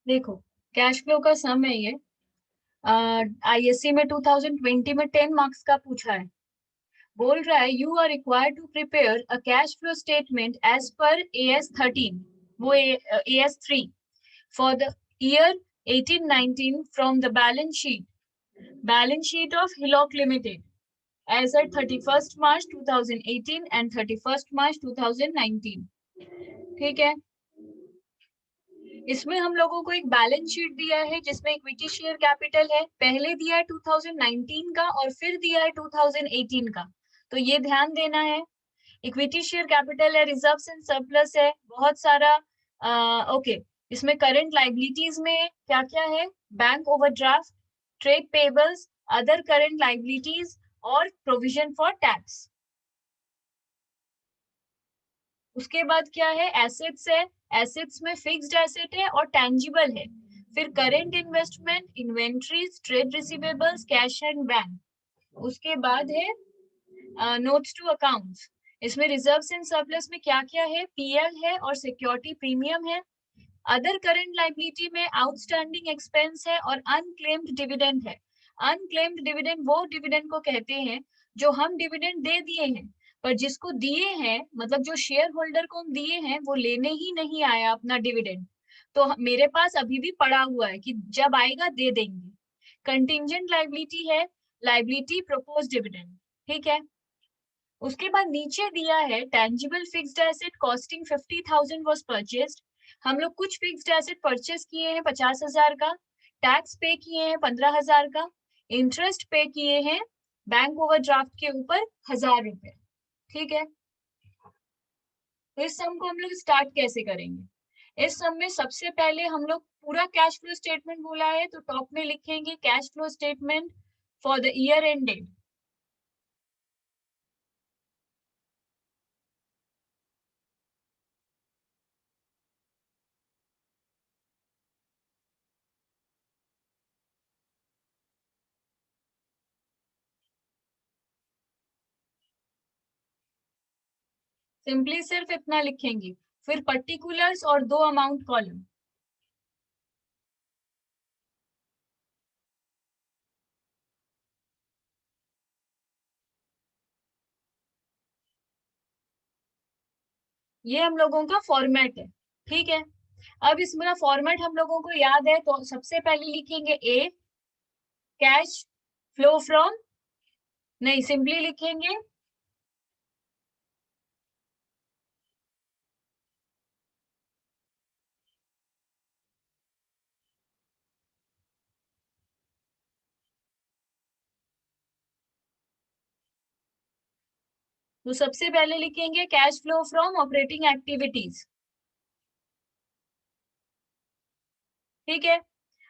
देखो, cash flow का सम है ये। आईएससी में 2020 में 10 मार्क्स का पूछा है। बोल रहा है you are required to prepare a cash flow statement as per AS13, वो AS3 for the year 18-19 from the balance sheet of Hillock limited as at 31st March 2018 and 31st March 2019। ठीक है। इसमें हम लोगों को एक बैलेंस शीट दिया है जिसमें इक्विटी शेयर कैपिटल है, पहले दिया है 2019 का और फिर दिया है 2018 का। तो ये ध्यान देना है। इक्विटी शेयर कैपिटल है, रिजर्व्स एंड सरप्लस है, बहुत सारा। ओके, इसमें करंट लाइबिलिटीज में क्या क्या है? Bank overdraft, trade payables, other current liabilities और प्रोविजन फॉर टैक्स। उसके बाद क्या है? एसेट्स है। एसेट्स में फिक्स्ड एसेट है और टेंजिबल है। फिर current investment, inventories, trade receivables, cash and bank. उसके बाद है नोट्स टू अकाउंट्स। इसमें रिजर्व्स एंड सरप्लस में क्या क्या है? पीएल है और सिक्योरिटी प्रीमियम है। अदर करंट लाइबिलिटी में आउटस्टैंडिंग एक्सपेंस है और अनक्लेम्ड डिविडेंड है। अनक्लेम्ड डिविडेंड वो डिविडेंड को कहते हैं जो हम डिविडेंड दे दिए हैं पर जिसको दिए हैं, मतलब जो शेयर होल्डर को हम दिए हैं वो लेने ही नहीं आया अपना डिविडेंड, तो मेरे पास अभी भी पड़ा हुआ है कि जब आएगा दे देंगे। कंटिंजेंट लाइबिलिटी है, लाइबिलिटी प्रपोज डिविडेंड। ठीक है। उसके बाद नीचे दिया है tangible fixed asset costing 50,000 was purchased. हम लोग कुछ फिक्स्ड एसेट परचेस किए हैं 50,000 का, टैक्स पे किए हैं 15,000 का, इंटरेस्ट पे किए हैं बैंक ओवरड्राफ्ट के ऊपर 1,000 रुपए। ठीक है। तो इस सम को हम लोग स्टार्ट कैसे करेंगे? इस सम में सबसे पहले हम लोग पूरा कैश फ्लो स्टेटमेंट बोला है तो टॉप में लिखेंगे cash flow statement for the year ended. Simply सिर्फ इतना लिखेंगे, फिर पर्टिकुलर्स और 2 अमाउंट कॉलम। ये हम लोगों का फॉर्मेट है। ठीक है। अब इसमें फॉर्मेट हम लोगों को याद है तो सबसे पहले लिखेंगे ए, कैश फ्लो फ्रॉम, नहीं सिंपली लिखेंगे तो सबसे पहले लिखेंगे cash flow from operating activities. ठीक है।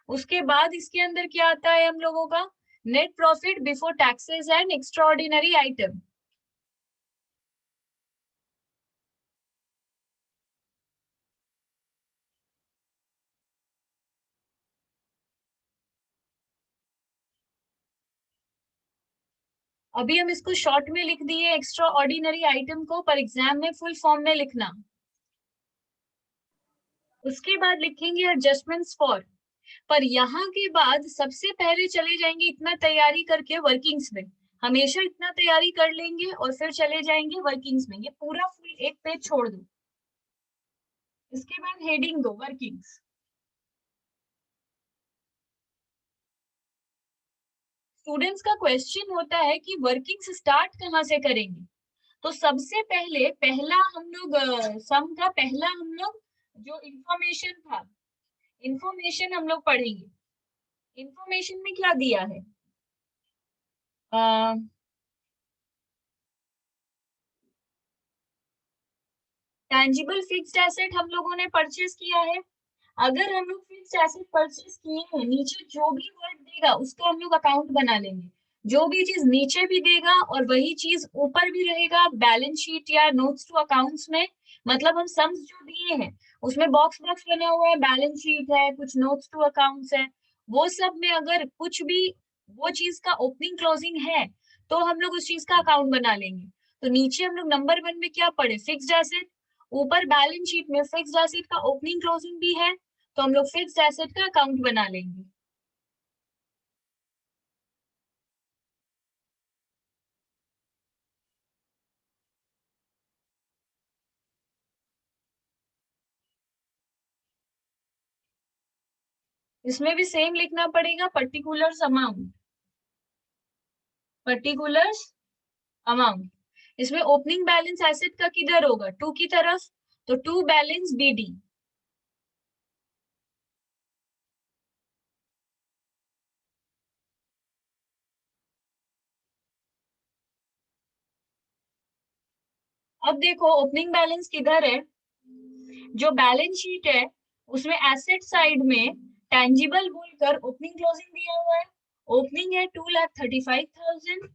उसके बाद इसके अंदर क्या आता है हम लोगों का? Net profit before taxes and extra ordinary item. अभी हम इसको शॉर्ट में लिख दिए एक्स्ट्रा ऑर्डिनरी आइटम को, पर एग्जाम में फुल फॉर्म में लिखना। उसके बाद लिखेंगे एडजस्टमेंट्स फॉर, पर यहाँ के बाद सबसे पहले चले जाएंगे इतना तैयारी करके वर्किंग्स में। हमेशा इतना तैयारी कर लेंगे और फिर चले जाएंगे वर्किंग्स में। ये पूरा फुल एक पेज छोड़ दो। इसके बाद हेडिंग दो वर्किंग्स। स्टूडेंट्स का क्वेश्चन होता है कि वर्किंग्स स्टार्ट कहाँ से करेंगे? तो सबसे पहले पहला हम लोग सम का पहला हम लोग जो इंफॉर्मेशन था, इंफॉर्मेशन हम लोग पढ़ेंगे। इंफॉर्मेशन में क्या दिया है? टैंजिबल फिक्स्ड एसेट हम लोगों ने परचेज किया है। अगर हम लोग फिक्स्ड एसेट परचेज किए हैं, नीचे जो भी वर्ड देगा उसका हम लोग अकाउंट बना लेंगे। जो भी चीज नीचे भी देगा और वही चीज ऊपर भी रहेगा बैलेंस शीट या नोट्स टू अकाउंट्स में, मतलब हम सम्स जो दिए हैं उसमें बॉक्स बॉक्स बना हुआ है, बैलेंस शीट है, कुछ नोट्स टू अकाउंट्स है, वो सब में अगर कुछ भी वो चीज का ओपनिंग क्लोजिंग है तो हम लोग उस चीज का अकाउंट बना लेंगे। तो नीचे हम लोग नंबर 1 में क्या पढ़े? Fixed asset. ऊपर बैलेंस शीट में फिक्स्ड एसेट का ओपनिंग क्लोजिंग भी है तो हम लोग फिक्स्ड एसेट का अकाउंट बना लेंगे। इसमें भी सेम लिखना पड़ेगा, पर्टिकुलर्स अमाउंट, पर्टिकुलर्स अमाउंट। इसमें ओपनिंग बैलेंस एसेट का किधर होगा, टू की तरफ, तो टू बैलेंस बीडी। अब देखो ओपनिंग बैलेंस किधर है, जो बैलेंस शीट है उसमें एसेट साइड में टेंजिबल बोलकर ओपनिंग क्लोजिंग दिया हुआ है। ओपनिंग है 2,35,000,